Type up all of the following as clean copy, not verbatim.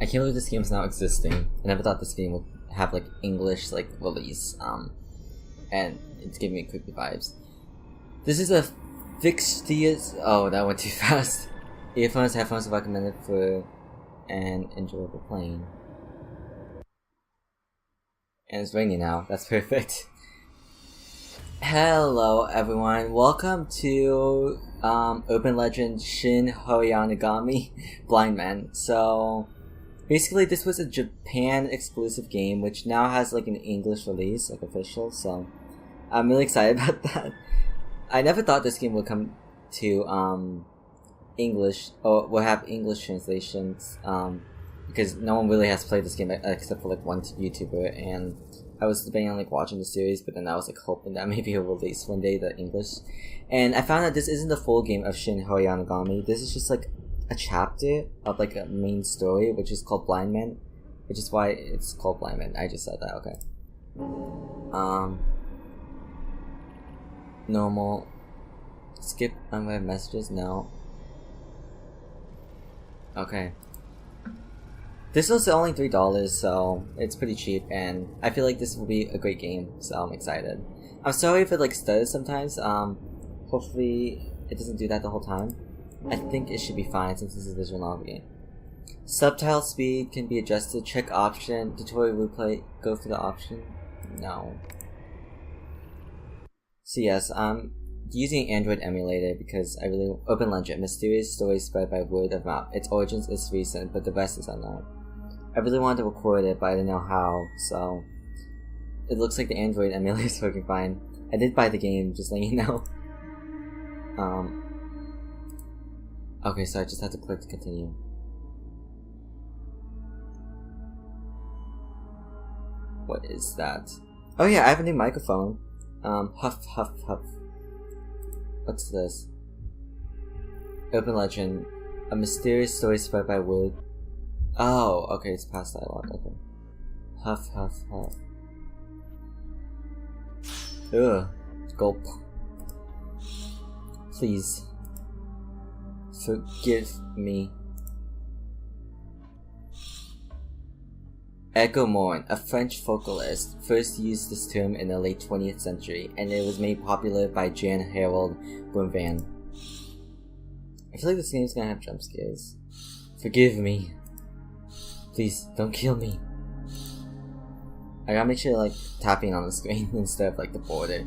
I can't believe this game's now existing. I never thought this game would have like English like release. And it's giving me creepy vibes. This is a fixed ears. Oh, that went too fast. Earphones, headphones recommended for an enjoyable playing. And it's raining now. That's perfect. Hello everyone, welcome to Open Legend Shin Hayarigami Blindman. So basically this was a Japan exclusive game which now has like an English release, like official, so I'm really excited about that. I never thought this game would come to English, or will have English translations, because no one really has played this game except for like one YouTuber, and I was debating on like watching the series, but then I was like hoping that maybe it'll release one day the English. And I found out this isn't the full game of Shin Hayarigami. This is just like a chapter of like a main story, which is called Blindman, which is why it's called Blindman. I just said that. Okay. Normal. Skip unread messages. No. Okay. This was only $3, so it's pretty cheap, and I feel like this will be a great game, so I'm excited. I'm sorry if it like stutters sometimes. Hopefully it doesn't do that the whole time. I think it should be fine since this is a visual novel game. Subtitle speed can be adjusted. Check option. Tutorial replay. Go for the option. No. So yes, I'm using an Android emulator because I really Open Legend, mysterious story spread by word of mouth. Its origins is recent, but the rest is unknown. I really wanted to record it, but I didn't know how, so it looks like the Android emulator is working fine. I did buy the game, just letting you know. Okay, so I just have to click to continue. What is that? Oh yeah, I have a new microphone. Huff, huff, huff. What's this? Open Legend. A mysterious story spread by word. Oh, okay, it's past dialogue, okay. Huff, huff, huff. Ugh. Gulp. Please. Forgive me. Egomorn, a French vocalist, first used this term in the late 20th century, and it was made popular by Jan Harold Blindman. I feel like this game's gonna have jump scares. Forgive me. Please, don't kill me. I gotta make sure like tapping on the screen instead of like the border.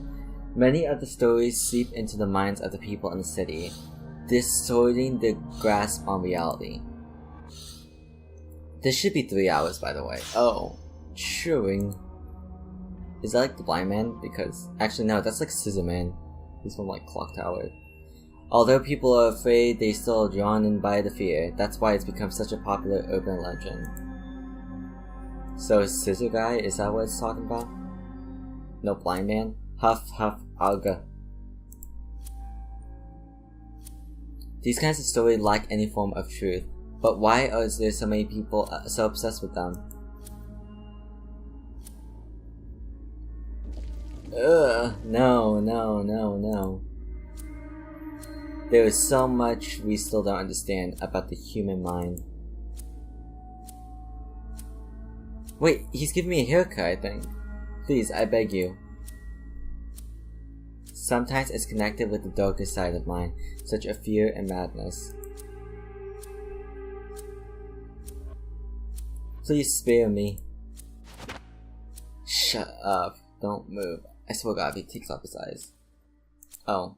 Many of the stories seep into the minds of the people in the city, distorting their grasp on reality. This should be 3 hours, by the way. Oh, chewing. Is that like the Blindman? Because actually no, that's like Scissorman. He's from like Clock Tower. Although people are afraid, they still are drawn in by the fear. That's why it's become such a popular urban legend. So Scissor Guy, is that what it's talking about? No, Blindman? Huff, huff, alga. These kinds of stories lack any form of truth. But why is there so many people so obsessed with them? Ugh, no, no, no, no. There is so much we still don't understand about the human mind. Wait, he's giving me a haircut, I think. Please, I beg you. Sometimes it's connected with the darker side of mine, such as fear and madness. Please spare me. Shut up. Don't move. I swear God, he takes off his eyes. Oh.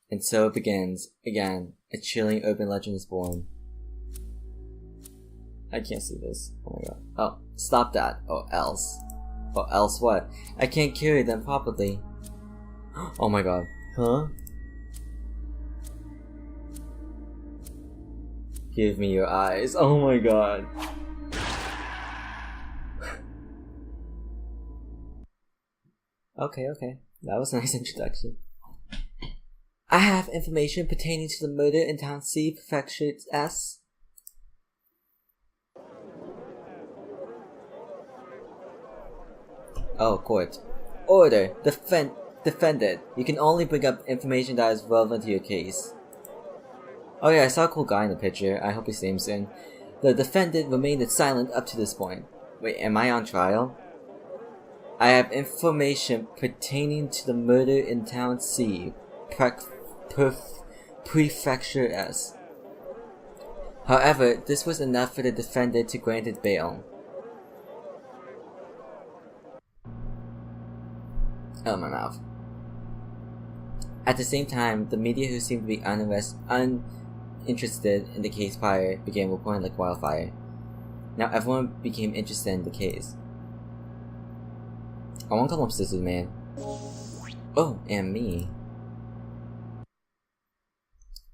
And so it begins. Again, a chilling open legend is born. I can't see this. Oh my God. Oh, stop that. Or else. Or else what? I can't carry them properly. Oh my God. Huh? Give me your eyes. Oh my God. Okay. That was a nice introduction. I have information pertaining to the murder in Town C, Prefecture S. Oh, court. Order. Defended. You can only bring up information that is relevant to your case. Oh yeah, I saw a cool guy in the picture. I hope he sees him soon. The defendant remained silent up to this point. Wait, am I on trial? I have information pertaining to the murder in Town C, Prefecture S. However, this was enough for the defendant to grant it bail. Oh, my mouth. At the same time, the media, who seemed to be uninterested in the case prior, began reporting like wildfire. Now everyone became interested in the case. I want to call him Scissors Man. Oh, and me.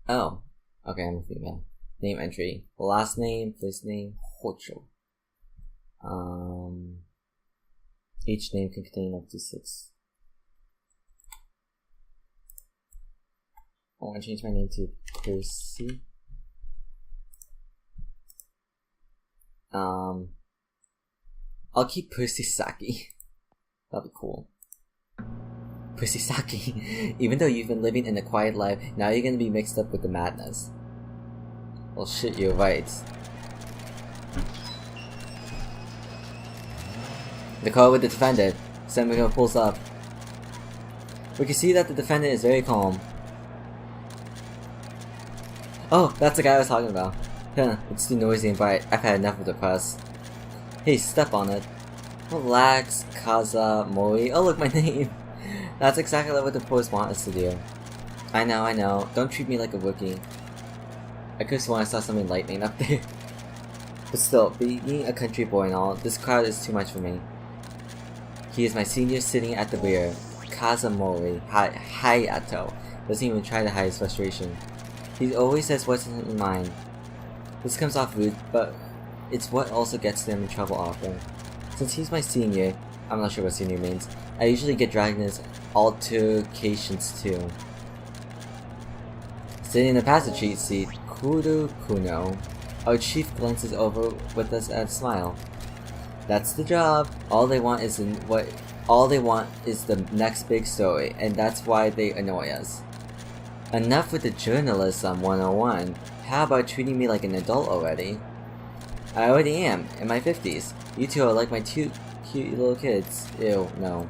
Oh, okay, I'm a female. Name entry. Last name, first name, Hocho. Each name can contain up to 6. I want to change my name to Percy. I'll keep Percy Saki. That'll be cool. Percy Saki, even though you've been living in a quiet life, now you're gonna be mixed up with the madness. Well, shit, you're right. The car with the defendant. Samuel pulls up. We can see that the defendant is very calm. Oh, that's the guy I was talking about. Huh, it's too noisy and bright. I've had enough of the press. Hey, step on it. Relax, Kaza Mori. Oh, look, my name. That's exactly what the post want us to do. I know. Don't treat me like a rookie. I could've sworn I saw something lightning up there. But still, being a country boy and all, this crowd is too much for me. He is my senior sitting at the rear. Kazamori Hayato doesn't even try to hide his frustration. He always says what's in his mind. This comes off rude, but it's what also gets him in trouble often. Since he's my senior, I'm not sure what senior means, I usually get dragged in his altercations too. Sitting in the passenger seat, Kuru Kuno, our chief glances over with us and a smile. That's the job. All they want is the next big story, and that's why they annoy us. Enough with the journalism 101. How about treating me like an adult already? I already am, in my 50s. You two are like my two cute little kids. Ew, no.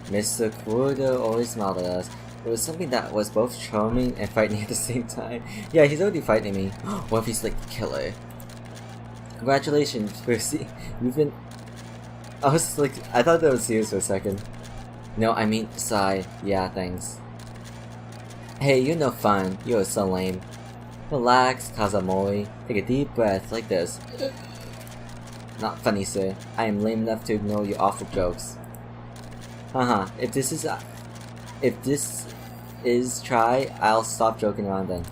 Mr. Kuroda always smiled at us. It was something that was both charming and frightening at the same time. Yeah, he's already frightening me. What if he's like the killer? Congratulations, Percy. You've been... I was like... I thought that was serious for a second. No, I mean, sigh. Yeah, thanks. Hey, you're no fun. You're so lame. Relax, Kazamori. Take a deep breath, like this. Not funny, sir. I am lame enough to ignore your awful jokes. Haha, if this is try, I'll stop joking around then.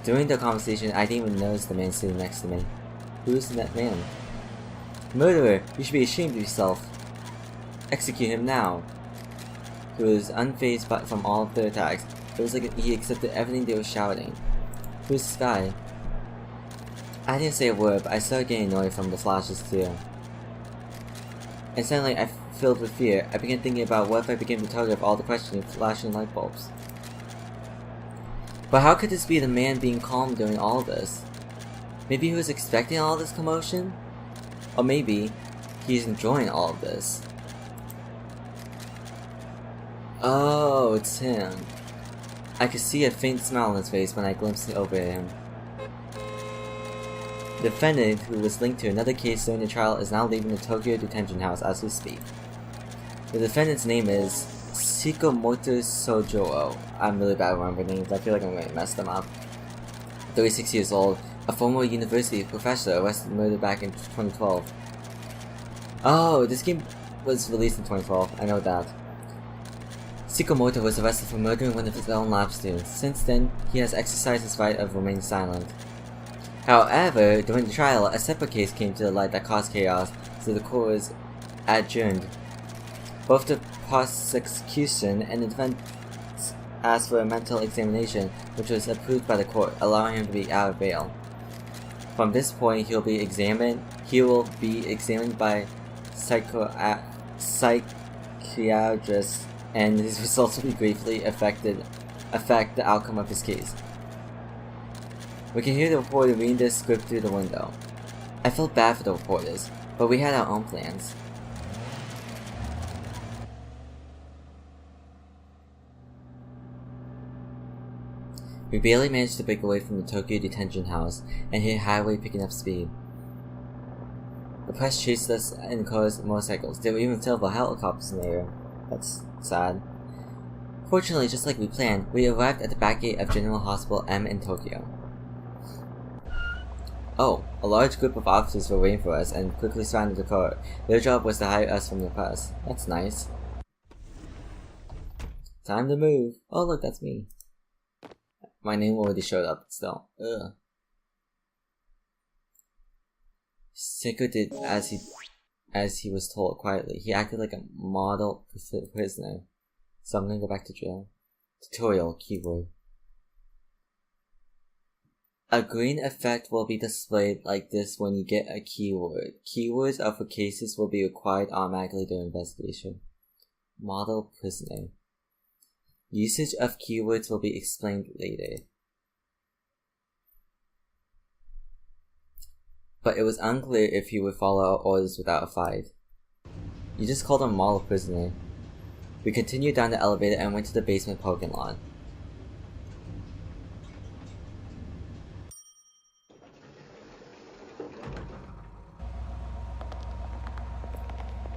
During the conversation, I didn't even notice the man sitting next to me. Who's that man? Murderer! You should be ashamed of yourself. Execute him now. He was unfazed from all of their attacks. It was like he accepted everything they were shouting. Who's this guy? I didn't say a word, but I started getting annoyed from the flashes too. And suddenly, I filled with fear. I began thinking about what if I became the target of all the questioning flashing light bulbs. But how could this be the man being calm during all this? Maybe he was expecting all this commotion? Or maybe he's enjoying all of this. Oh, it's him. I could see a faint smile on his face when I glimpsed over at him. The defendant, who was linked to another case during the trial, is now leaving the Tokyo detention house as we speak. The defendant's name is Shikomoto Sojo. I'm really bad at remembering names. I feel like I'm going to mess them up. 36 years old, a former university professor arrested and murdered back in 2012. Oh, this game was released in 2012. I know that. Shikomoto was arrested for murdering one of his own lab students. Since then, he has exercised his right of remaining silent. However, during the trial, a separate case came to the light that caused chaos, so the court was adjourned. Both the prosecution and the defense asked for a mental examination, which was approved by the court, allowing him to be out of bail. From this point, he will be examined by psychiatrists, and his results will be greatly affect the outcome of his case. We can hear the reporter reading their script through the window. I felt bad for the reporters, but we had our own plans. We barely managed to break away from the Tokyo detention house and hit highway picking up speed. The press chased us in cars and motorcycles. There were even several helicopters in the air. That's sad. Fortunately, just like we planned, we arrived at the back gate of General Hospital M in Tokyo. Oh, a large group of officers were waiting for us and quickly surrounded the car. Their job was to hide us from the press. That's nice. Time to move. Oh look, that's me. My name already showed up, still. Ugh. Seiko did as he was told quietly. He acted like a model prisoner. So I'm gonna go back to jail. Tutorial keyword. A green effect will be displayed like this when you get a keyword. Keywords are for cases will be required automatically during investigation. Model prisoner. Usage of keywords will be explained later. But it was unclear if he would follow our orders without a fight. You just called him model prisoner. We continued down the elevator and went to the basement parking lot.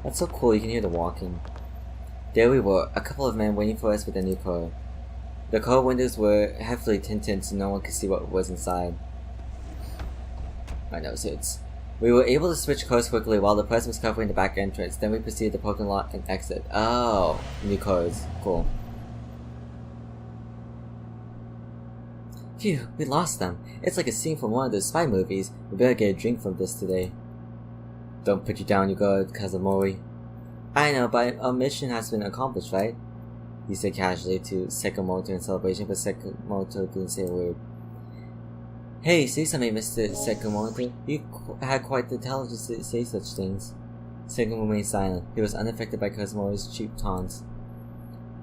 That's so cool, you can hear the walking. There we were, a couple of men waiting for us with a new car. The car windows were heavily tinted so no one could see what was inside. My nose hurts. We were able to switch cars quickly while the press was covering the back entrance, then we proceeded to the parking lot and exit. Oh, new cars. Cool. Phew, we lost them. It's like a scene from one of those spy movies. We better get a drink from this today. Don't put you down, you guard, Kazamori. I know, but our mission has been accomplished, right? He said casually to Sakamoto in celebration, but Sakamoto didn't say a word. Hey, say something, Mr. Sakamoto. You had quite the intelligence to say such things. Sakamoto remained silent. He was unaffected by Kazumori's cheap taunts.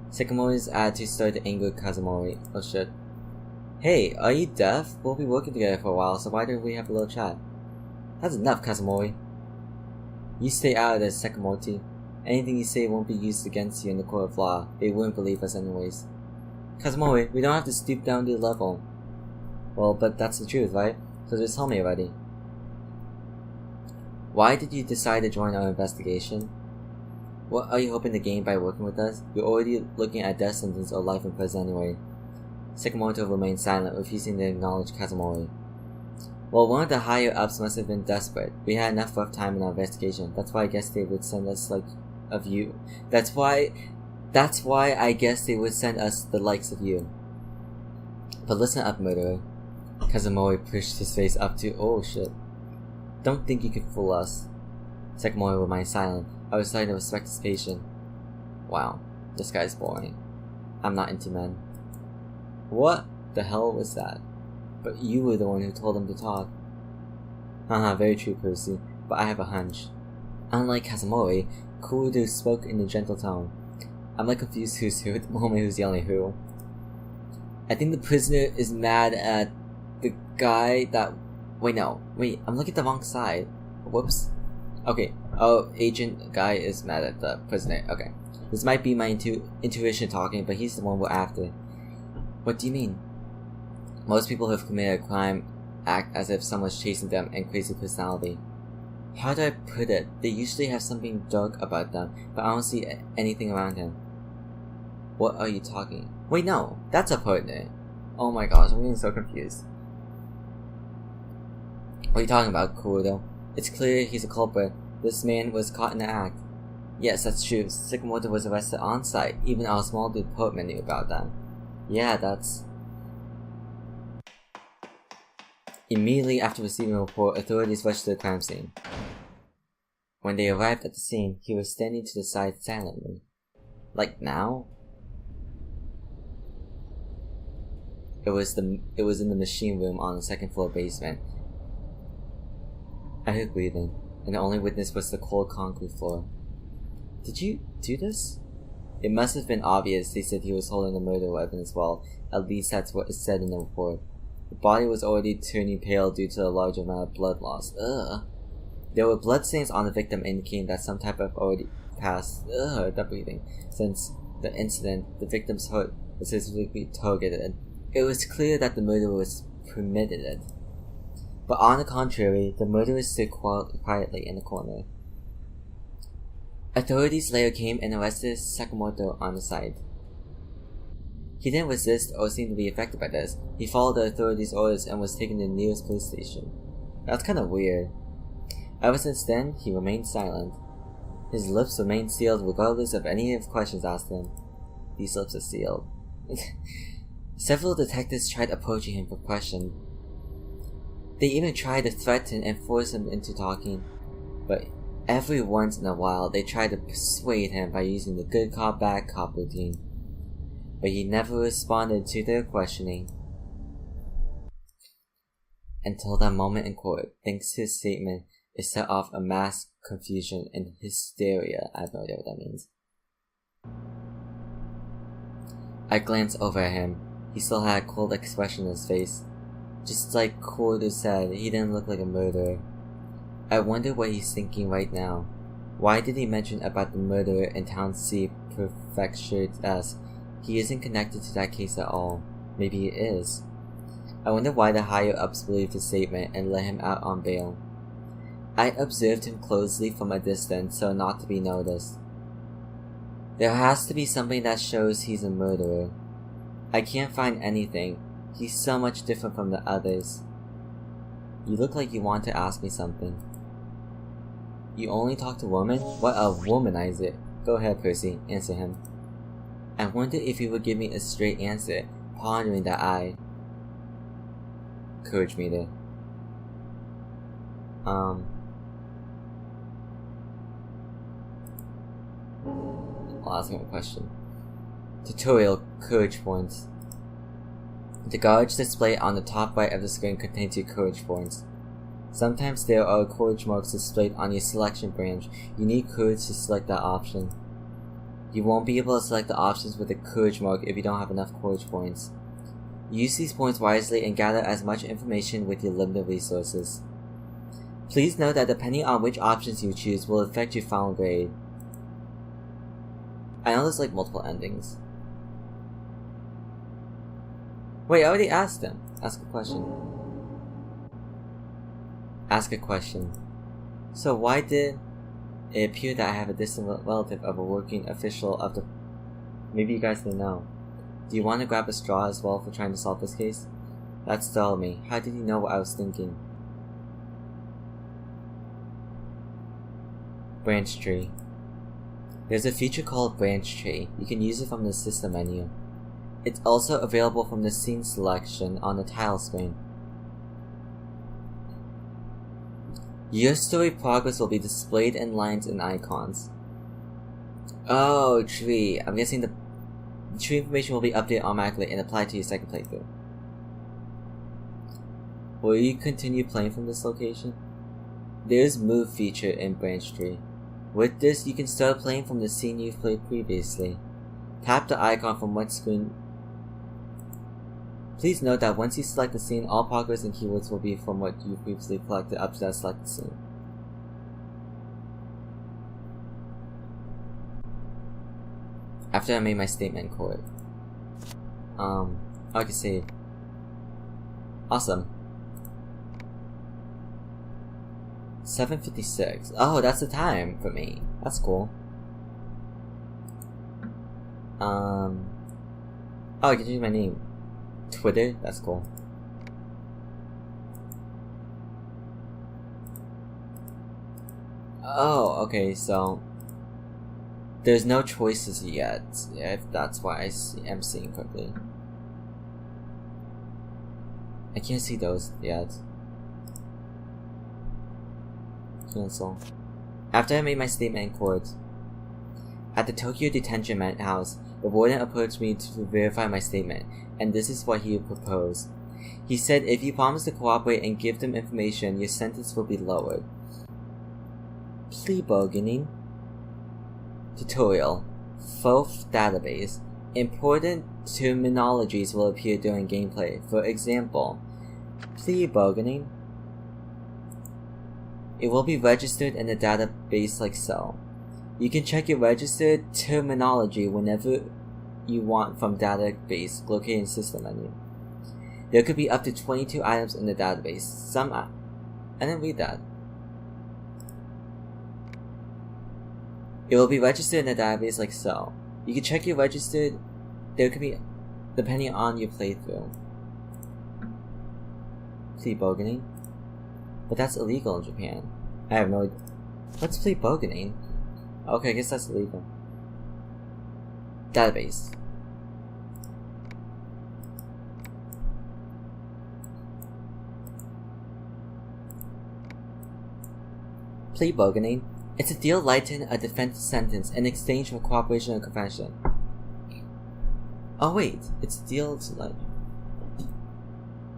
Sakamoto's attitude started to anger Kazumori. Oh shit. Hey, are you deaf? We'll be working together for a while, so why don't we have a little chat? That's enough, Kazumori. You stay out of this, Sakamoto. Anything you say won't be used against you in the court of law. They wouldn't believe us anyways. Kazumori, we don't have to stoop down to the level. Well, but that's the truth, right? So just tell me already. Why did you decide to join our investigation? What are you hoping to gain by working with us? You're already looking at death sentence or life in prison anyway. Sakamoto remained silent, refusing to acknowledge Kazumori. Well, one of the higher-ups must have been desperate. We had enough rough time in our investigation. That's why I guess they would send us of you. That's why I guess they would send us the likes of you. But listen up, murderer. Kazumori pushed his face up to— oh shit. Don't think you can fool us. Sakamoto remained silent. I was starting to respect his patience. Wow, this guy's boring. I'm not into men. What the hell was that? But you were the one who told him to talk. Haha, very true, Percy, but I have a hunch. Unlike Kazumori, Kurudu spoke in a gentle tone. I'm like confused who's who at the moment, who's yelling who. I think the prisoner is mad at the guy that— wait, I'm looking at the wrong side. Whoops. Okay, oh, agent guy is mad at the prisoner. Okay. This might be my intuition talking, but he's the one we're after. What do you mean? Most people who have committed a crime act as if someone's chasing them and crazy personality. How do I put it? They usually have something dark about them, but I don't see anything around him. What are you talking? Wait, no, that's a partner. Oh my gosh, I'm getting so confused. What are you talking about, Kurudo? It's clear he's a culprit. This man was caught in the act. Yes, that's true. Sakamoto was arrested on site. Even our small department knew about that. Yeah, that's... Immediately after receiving a report, authorities rushed to the crime scene. When they arrived at the scene, he was standing to the side silently. Like now? It was in the machine room on the second floor basement. I heard breathing, and the only witness was the cold concrete floor. Did you do this? It must have been obvious they said he was holding the murder weapon as well. At least that's what is said in the report. The body was already turning pale due to a large amount of blood loss. Ugh. There were bloodstains on the victim indicating that some type of already passed that breathing. Since the incident, the victim's heart was specifically targeted. It was clear that the murder was premeditated. But on the contrary, the murderer stood quietly in the corner. Authorities later came and arrested Sakamoto on the site. He didn't resist or seem to be affected by this. He followed the authorities' orders and was taken to the nearest police station. That's kinda weird. Ever since then, he remained silent. His lips remained sealed regardless of any of the questions asked him. These lips are sealed. Several detectives tried approaching him for questions. They even tried to threaten and force him into talking, but every once in a while they tried to persuade him by using the good cop bad cop routine. But he never responded to their questioning. Until that moment in court, thanks to his statement, it set off a mass confusion and hysteria. I have no idea what that means. I glanced over at him. He still had a cold expression on his face. Just like Cordo said, he didn't look like a murderer. I wonder what he's thinking right now. Why did he mention about the murderer in Town C Prefecture as he isn't connected to that case at all? Maybe he is. I wonder why the higher-ups believed his statement and let him out on bail. I observed him closely from a distance so not to be noticed. There has to be something that shows he's a murderer. I can't find anything. He's so much different from the others. You look like you want to ask me something. You only talk to women? What a womanizer. Go ahead, Percy. Answer him. I wondered if he would give me a straight answer, pondering that I... Courage meter. I'll ask him a question. Tutorial Courage Points. The gauge displayed on the top right of the screen contains your courage points. Sometimes there are courage marks displayed on your selection branch. You need courage to select that option. You won't be able to select the options with a courage mark if you don't have enough courage points. Use these points wisely and gather as much information with your limited resources. Please note that depending on which options you choose will affect your final grade. I know there's like multiple endings. Wait, I already asked him. Ask a question. Ask a question. So why did it appear that I have a distant relative of a working official of the... Maybe you guys didn't know. Do you want to grab a straw as well for trying to solve this case? That startled me. How did you know what I was thinking? Branch tree. There's a feature called branch tree. You can use it from the system menu. It's also available from the scene selection on the tile screen. Your story progress will be displayed in lines and icons. Oh, tree. I'm guessing the tree information will be updated automatically and applied to your second playthrough. Will you continue playing from this location? There's move feature in branch tree. With this, you can start playing from the scene you've played previously. Tap the icon from what screen. Please note that once you select the scene, all progress and keywords will be from what you previously collected up to that selected scene. After I made my statement in court. I can see. Awesome. 7:56. Oh, that's the time for me. That's cool. Oh, I can change my name. Twitter? That's cool. Oh, okay, so there's no choices yet, if that's why I'm seeing quickly. I can't see those yet. Cancel. After I made my statement in court, at the Tokyo Detention House, the warden approached me to verify my statement, and this is what he proposed. He said if you promise to cooperate and give them information, your sentence will be lowered. Plea bargaining. Tutorial. FOF database. Important terminologies will appear during gameplay. For example, Plea bargaining. It will be registered in the database like so. You can check your registered terminology whenever you want from database located in system menu. There could be up to 22 items in the database. I didn't read that. It will be registered in the database like so. You can check your registered. There could be, depending on your playthrough. Plea bargaining? But that's illegal in Japan. I have no idea. What's plea bargaining? Okay, I guess that's illegal. Database. Plea bargaining. It's a deal lighten a defense sentence in exchange for cooperation or confession. Oh wait, it's a deal to lighten.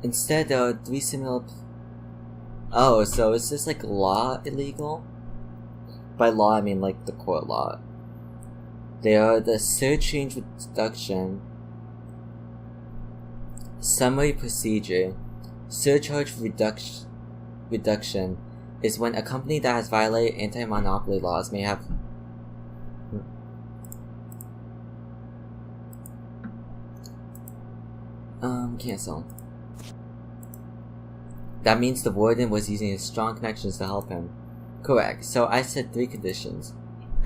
Instead, there are 3 similar. Oh, so is this like law illegal? By law, I mean like the court law. They are the surcharge reduction, summary procedure. Surcharge reduction is when a company that has violated anti-monopoly laws may have cancel. That means the warden was using his strong connections to help him. Correct. So I said 3 conditions.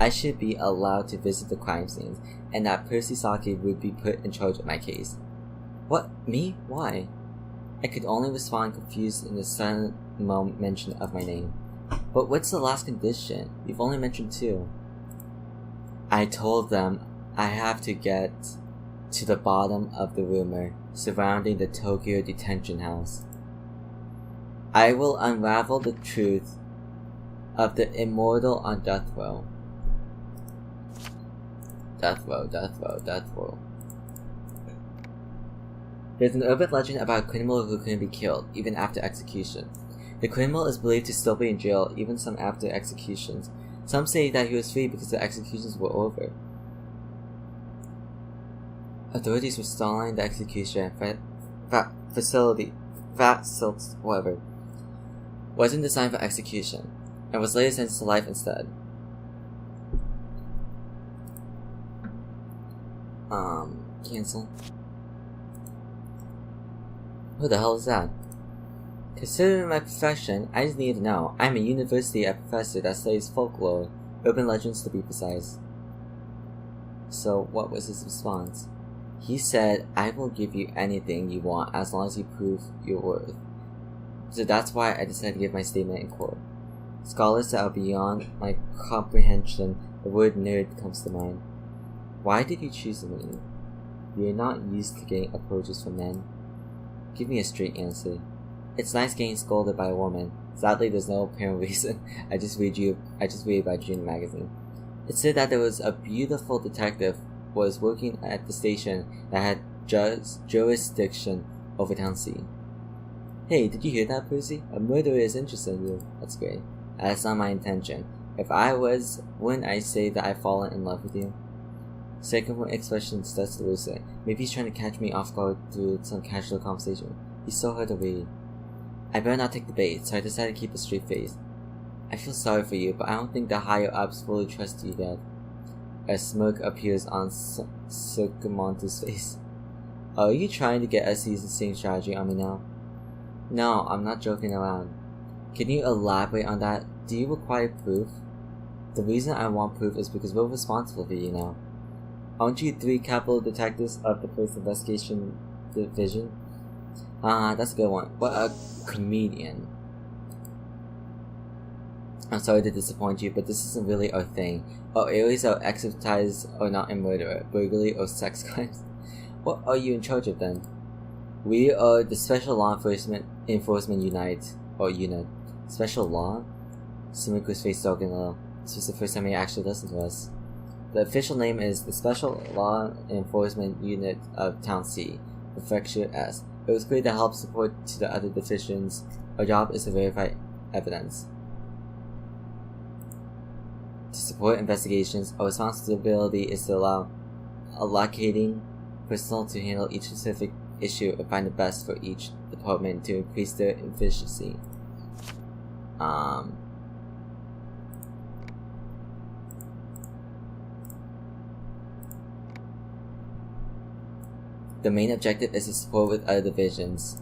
I should be allowed to visit the crime scenes, and that Percy Saki would be put in charge of my case. What? Me? Why? I could only respond confused in the silent mention of my name. But what's the last condition? You've only mentioned 2. I told them I have to get to the bottom of the rumor surrounding the Tokyo detention house. I will unravel the truth of the immortal on death row. Death row, death row, death row. There's an urban legend about a criminal who couldn't be killed, even after execution. The criminal is believed to still be in jail, even some after executions. Some say that he was free because the executions were over. Authorities were stalling the execution facility, whatever, wasn't designed for execution, and was later sentenced to life instead. Cancel. Who the hell is that? Considering my profession, I just need to know. I'm a university professor that studies folklore, urban legends to be precise. So what was his response? He said, I will give you anything you want as long as you prove your worth. So that's why I decided to give my statement in court. Scholars that are beyond my comprehension, the word nerd comes to mind. Why did you choose me? You're not used to getting approaches from men. Give me a straight answer. It's nice getting scolded by a woman. Sadly, there's no apparent reason. I just read about June magazine. It said that there was a beautiful detective who was working at the station that had jurisdiction over Town C. Hey, did you hear that, Percy? A murderer is interested in you. That's great. That's not my intention. If I was, wouldn't I say that I've fallen in love with you? Second expression starts to lose it. Maybe he's trying to catch me off guard through some casual conversation. He's so hard to read. I better not take the bait, so I decided to keep a straight face. I feel sorry for you, but I don't think the higher-ups fully trust you yet. A smirk appears on Sukamonta's face. Are you trying to get us to use the same strategy on me now? No, I'm not joking around. Can you elaborate on that? Do you require proof? The reason I want proof is because we're responsible for you now. Aren't you 3 capital detectives of the Police Investigation Division? That's a good one. What a comedian. I'm sorry to disappoint you, but this isn't really our thing. Our areas of expertise are not in murder, burglary, or sex crimes. What are you in charge of then? We are the Special Law Enforcement Unit. Special Law? Sumiko's face dark and low. This was the first time he actually listened to us. The official name is the Special Law Enforcement Unit of Town C, Prefecture S. It was great to help support to the other divisions. Our job is to verify evidence. To support investigations, our responsibility is to allow allocating personnel to handle each specific issue and find the best for each department to increase their efficiency. The main objective is to support with other divisions.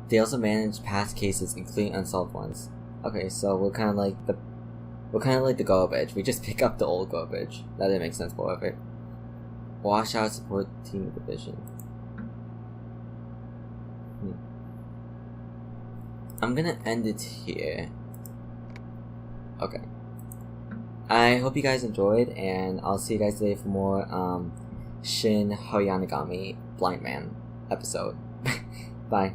They also manage past cases, including unsolved ones. Okay, so we're kind of like the garbage. We just pick up the old garbage. That didn't make sense, but okay. Wash out support team division. I'm gonna end it here. Okay. I hope you guys enjoyed, and I'll see you guys later for more Shin Hayarigami Blindman episode. Bye.